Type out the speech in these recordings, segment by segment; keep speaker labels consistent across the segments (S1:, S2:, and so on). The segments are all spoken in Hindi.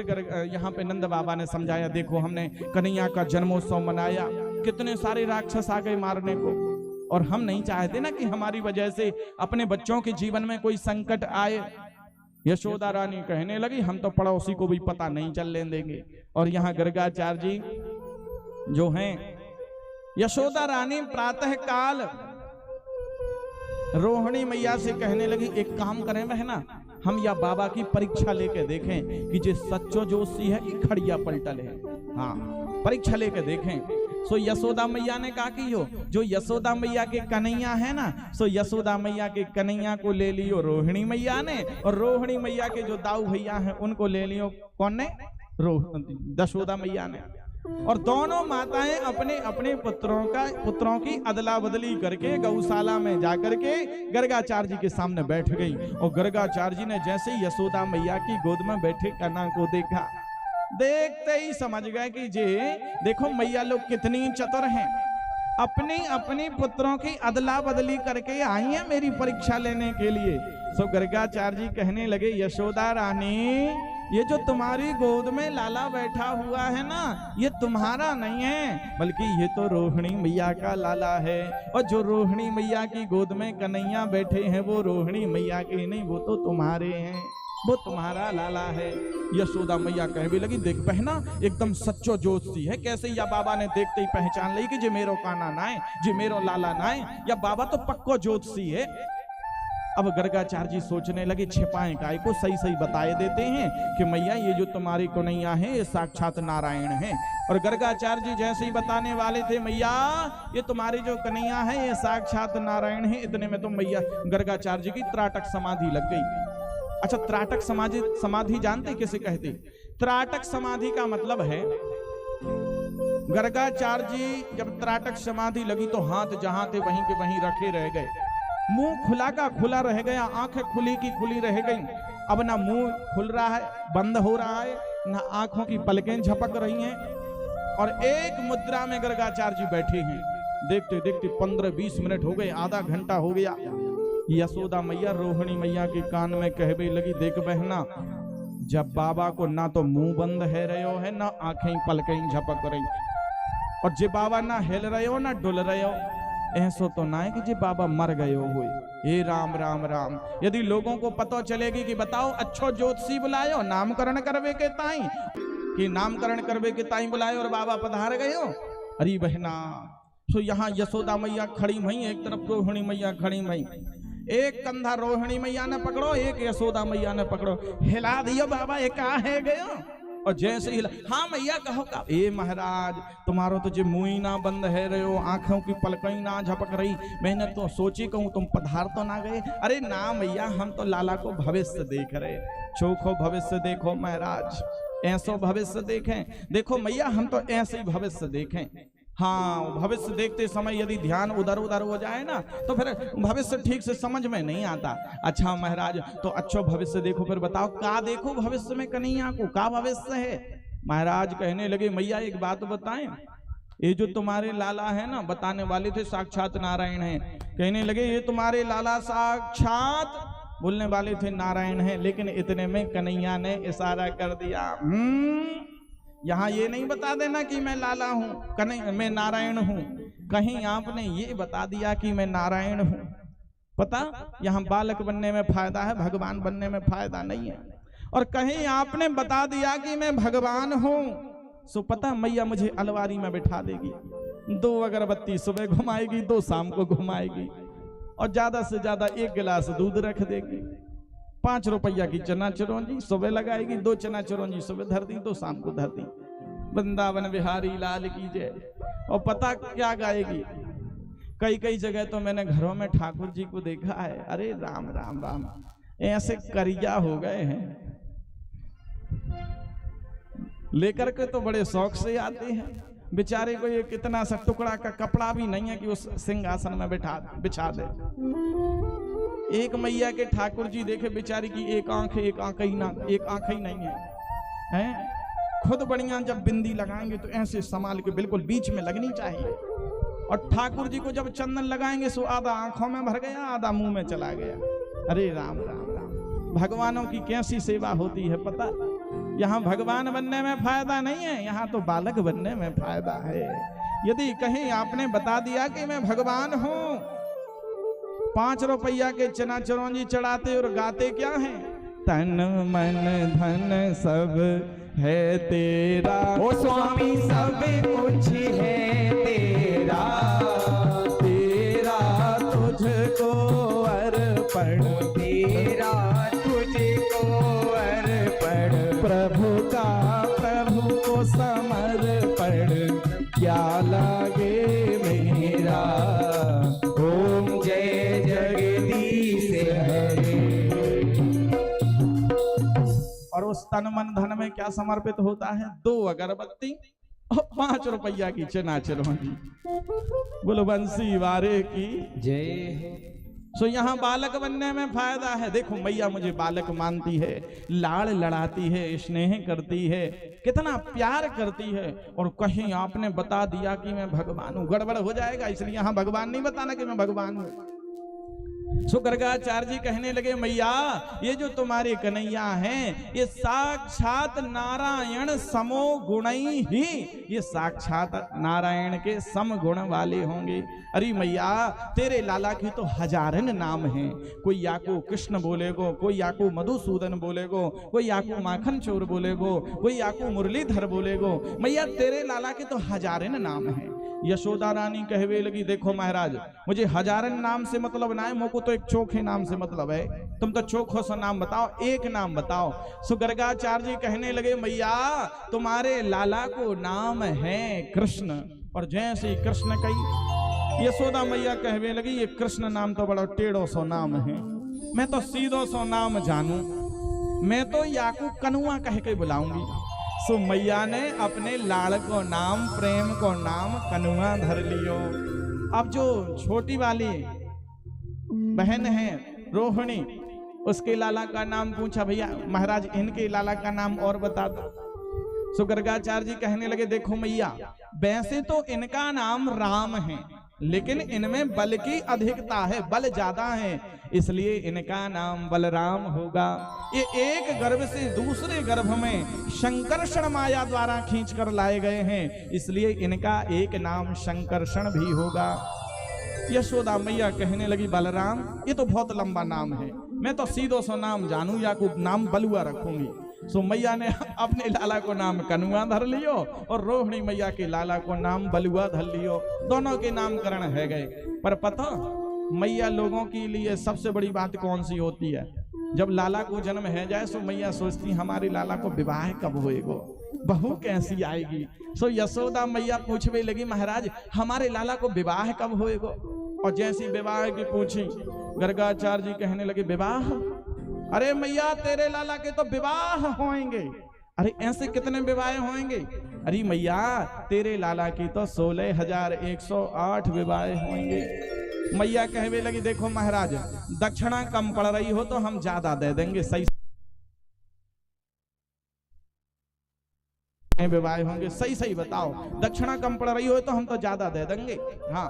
S1: यहाँ पे नंद बाबा ने समझाया, देखो हमने कन्हैया का जन्मोत्सव मनाया, कितने सारे राक्षस आ गए मारने को, और हम नहीं चाहते ना कि हमारी वजह से अपने बच्चों के जीवन में कोई संकट आए। यशोदा रानी कहने लगी, हम तो पड़ोसी को भी पता नहीं चलने देंगे। और यहाँ गर्गाचार्य जी जो हैं, यशोदा रानी प्रातः काल रोहिणी मैया से कहने लगी, एक काम करें बहना, हम या बाबा की परीक्षा लेके देखें कि जे सच्चो जोशी है कि खड़िया पलटल है। हाँ, परीक्षा लेके देखें। सो यशोदा मैया ने कहा कि जो यशोदा मैया के कन्हैया है ना, सो यशोदा मैया के कन्हैया को ले लियो रोहिणी मैया ने, और रोहिणी मैया के जो दाऊ भैया हैं उनको ले लियो कौन ने, यशोदा मैया ने। और दोनों माताएं अपने अपने पुत्रों की अदला बदली करके गौशाला में जाकर के गर्गाचार्य जी के सामने बैठ गई। और गर्गाचार्य जी ने जैसे ही यशोदा मैया की गोद में बैठे कन्हा को देखा, देखते ही समझ गए कि जे देखो मैया लोग कितनी चतुर हैं, अपनी अपनी पुत्रों की अदला बदली करके आई है मेरी परीक्षा लेने के लिए। सो गर्गाचार्य जी कहने लगे, यशोदा रानी, ये जो तुम्हारी गोद में लाला बैठा हुआ है ना, ये तुम्हारा नहीं है, बल्कि ये तो रोहिणी मैया का लाला है। और जो रोहिणी मैया की गोद में कन्हैया बैठे हैं वो रोहिणी मैया के नहीं, वो तो तुम्हारे हैं, वो तुम्हारा लाला है। यशोदा मैया कह भी लगी, देख बहना, एकदम सच्चो जोशी है। कैसे या बाबा ने देखते ही पहचान ली कि जे मेरो काना ना है, जे मेरो लाला ना है, या बाबा तो पक्को जोशी है। अब गर्गाचार्य जी सोचने लगे, छिपाएं काय को, सही सही बताए देते हैं कि मैया ये जो तुम्हारी कन्हैया है ये साक्षात नारायण है। और गर्गाचार्य जी जैसे ही बताने वाले थे, मैया ये तुम्हारी जो कन्हैया है ये साक्षात नारायण है, इतने में तो मैया गर्गाचार्य जी की त्राटक समाधि लग गई। अच्छा, त्राटक समाधि जानते किसे कहते? त्राटक समाधि का मतलब है, गर्गाचार्य जी जब त्राटक समाधि लगी तो हाथ जहां थे वहीं के वहीं रखे रह गए, मुंह खुला का खुला रह गया, आंखें खुली की खुली रह गई। अब ना मुंह खुल रहा है, बंद हो रहा है, ना आंखों की पलकें झपक रही हैं, और एक मुद्रा में गर्गाचार्य जी बैठे हैं। देखते देखते 15-20 मिनट हो गए, आधा घंटा हो गया। यशोदा मैया रोहिणी मैया के कान में कहने लगी, देख बहना, जब बाबा को ना तो मुंह बंद है रहे है, ना आंखें पलकें झपक रही, और जे बाबा ना हिल रहे हो ना डुल रहे हो, ऐसो तो ना है कि जे बाबा मर गए हो। हे राम राम राम, यदि लोगों को पता चलेगी कि बताओ अच्छो ज्योतिषी बुलायो नामकरण करवे के ताई, कि नामकरण करवे के ताई बुलायो और बाबा पधार गए हो। अरे बहना, तो यहाँ यशोदा मैया खड़ी भई, एक तरफ रोहिणी मैया खड़ी भई, एक कंधा रोहिणी मैया ने पकड़ो, एक यशोदा मैया ने पकड़ो, हिला दियो बाबा, ये कहाँ है गयो। और जैसे ही हाँ मैया कहो का, ए महाराज तुम्हारो तो जो मुंह ना बंद है रहे हो, आंखों की पलकें ना झपक रही, मैंने तो सोची कहूँ तुम पधार तो ना गए। अरे ना मैया, हम तो लाला को भविष्य देख रहे, चोखो भविष्य देखो महाराज, ऐसो भविष्य देखें। देखो मैया, हम तो ऐसे ही भविष्य देखें। हाँ, भविष्य देखते समय यदि ध्यान उधर उधर हो जाए ना तो फिर भविष्य ठीक से समझ में नहीं आता। अच्छा महाराज, तो अच्छो भविष्य देखो, फिर बताओ का देखो भविष्य में कन्हैया को, का भविष्य है। महाराज कहने लगे, मैया एक बात बताएं, ये जो तुम्हारे लाला है ना, बताने वाले थे साक्षात नारायण है। कहने लगे, ये तुम्हारे लाला साक्षात बोलने वाले थे नारायण है, लेकिन इतने में कन्हैया ने इशारा कर दिया, यहाँ ये नहीं बता देना कि मैं लाला हूँ, कन्हैया मैं नारायण हूँ, कहीं आपने ये बता दिया कि मैं नारायण हूँ। पता, यहाँ बालक बनने में फायदा है, भगवान बनने में फायदा नहीं है। और कहीं आपने बता दिया कि मैं भगवान हूँ, सो पता मैया मुझे अलवारी में बिठा देगी, 2 अगरबत्ती सुबह घुमाएगी, 2 शाम को घुमाएगी, और ज्यादा से ज्यादा 1 गिलास दूध रख देगी, 5 रुपया की चना चिरौंजी सुबह लगाएगी, 2 चना चिरौंजी सुबह धर दी, 2 शाम को धर दी। वृंदावन बिहारी लाल की जय। और पता क्या गाएगी, कई जगह तो मैंने घरों में ठाकुर जी को देखा है, अरे राम राम राम, ऐसे करिया हो गए हैं, लेकर के तो बड़े शौक से आते हैं। बेचारे को ये कितना सा टुकड़ा का कपड़ा भी नहीं है कि उस सिंहासन में बिछा दे। एक मैया के ठाकुर जी देखे, बेचारी की एक आंख ही नहीं है, हैं? खुद बढ़िया जब बिंदी लगाएंगे तो ऐसे संभाल के बिल्कुल बीच में लगनी चाहिए, और ठाकुर जी को जब चंदन लगाएंगे सो आधा आंखों में भर गया, आधा मुंह में चला गया। अरे राम राम राम, भगवानों की कैसी सेवा होती है पता। यहाँ भगवान बनने में फायदा नहीं है, यहाँ तो बालक बनने में फायदा है। यदि कहीं आपने बता दिया कि मैं भगवान हूं, 5 रुपया के चना चिरौंजी चढ़ाते और गाते क्या है, तन मन धन सब है तेरा,
S2: ओ स्वामी सब कुछ है तेरा,
S1: तेरा तुझको अर्पण,
S2: तेरा तुझको अर्पण,
S1: प्रभु का प्रभु को समर्पण, क्या लागे मेरा,
S2: ओम जय जगदीश हरे।
S1: और उस तन मन धन में क्या समर्पित होता है, 2 अगरबत्ती और 5 रुपया की चना चिरौंजी। बोलो बंसी वारे की
S2: जय।
S1: सो यहाँ बालक बनने में फायदा है। देखो मैया मुझे बालक मानती है, लाड़ लड़ाती है, स्नेह करती है, कितना प्यार करती है। और कहीं आपने बता दिया कि मैं भगवान हूं, गड़बड़ हो जाएगा। इसलिए यहाँ भगवान नहीं बताना कि मैं भगवान हूं। सो गर्गाचार्य जी कहने लगे, मैया ये जो तुम्हारे कन्हैया हैं ये साक्षात नारायण समो गुणी ही, ये साक्षात नारायण के सम गुण वाले होंगे। अरे मैया तेरे लाला की तो हजारन नाम हैं, कोई याको कृष्ण बोलेगो, कोई याको मधुसूदन बोलेगो, कोई याको माखन चोर बोलेगो, कोई याको मुरलीधर बोलेगो। मैया तेरे लाला के तो हजारन नाम हैं। यशोदा रानी कहवे लगी, देखो महाराज मुझे हजारन नाम से मतलब ना है, मोको तो एक चोखे नाम से मतलब है। तुम तो चोखो सा नाम बताओ, एक नाम बताओ। सो गर्गाचार्य जी कहने लगे, मैया तुम्हारे लाला को नाम है कृष्ण। और जैसे कृष्ण कही, यशोदा मैया कहवे लगी, ये कृष्ण नाम तो बड़ा टेढ़ो सो नाम है, मैं तो सीधो सो नाम जानू, मैं तो याकू कनुआ कह के बुलाऊंगी। सो मैया ने अपने लाड़ को नाम, प्रेम को नाम कनुआ धर लियो। अब जो छोटी वाली बहन है रोहिणी, उसके लाला का नाम पूछा, भैया महाराज इनके लाला का नाम और बता दो। सो गर्गाचार्य जी कहने लगे, देखो मैया वैसे तो इनका नाम राम है, लेकिन इनमें बल की अधिकता है, बल ज्यादा है, इसलिए इनका नाम बलराम होगा। ये एक गर्भ से दूसरे गर्भ में शंकरषण माया द्वारा खींचकर लाए गए हैं, इसलिए इनका एक नाम शंकरषण भी होगा। यशोदा मैया कहने लगी, बलराम ये तो बहुत लंबा नाम है, मैं तो सीधो सो नाम जानू, या को नाम बलुआ रखूंगी। सो मैया ने अपने लाला को नाम कनुआ धर लियो और रोहिणी मैया के लाला को नाम बलुआ धर लियो। दोनों के नामकरण है गए। पर पता मैया लोगों के लिए सबसे बड़ी बात कौन सी होती है, जब लाला को जन्म है जाए सो मैया सोचती हमारे लाला को विवाह कब होएगो, बहू कैसी आएगी। सो यशोदा मैया पूछने लगी, महाराज हमारे लाला को विवाह कब होएगो। और जैसी विवाह की पूछी, गर्गाचार्य जी कहने लगे, विवाह? अरे मैया तेरे लाला के तो विवाह होंगे। अरे ऐसे कितने विवाह होंगे? अरे मैया तेरे लाला की तो 16,108 विवाह होंगे। मैया कहवे लगी, देखो महाराज दक्षिणा कम पड़ रही हो तो हम ज्यादा दे देंगे, सही विवाह होंगे, सही सही बताओ। दक्षिणा कम पड़ रही हो तो हम तो ज्यादा दे देंगे, हाँ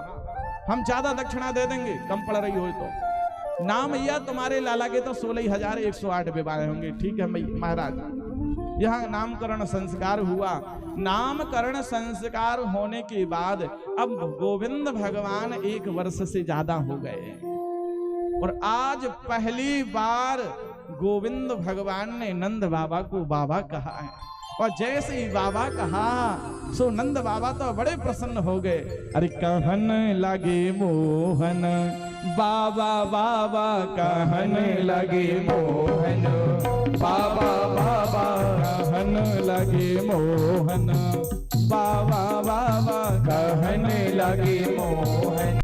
S1: हम ज्यादा दक्षिणा दे देंगे, कम पड़ रही हो तो। ना मैया तुम्हारे लाला के तो 16,108 विवाह होंगे। ठीक है महाराज। यहाँ नामकरण संस्कार हुआ। नामकरण संस्कार होने के बाद अब गोविंद भगवान 1 वर्ष से ज्यादा हो गए और आज पहली बार गोविंद भगवान ने नंद बाबा को बाबा कहा है। और जैसे ही बाबा कहा सो नंद बाबा तो बड़े प्रसन्न हो गए। अरे कहन लगे मोहन बाबा बाबा, कहन लगे मोहन बाबा बाबा, कहन लगे मोहन बाबा बाबा, कहन लगे मोहन।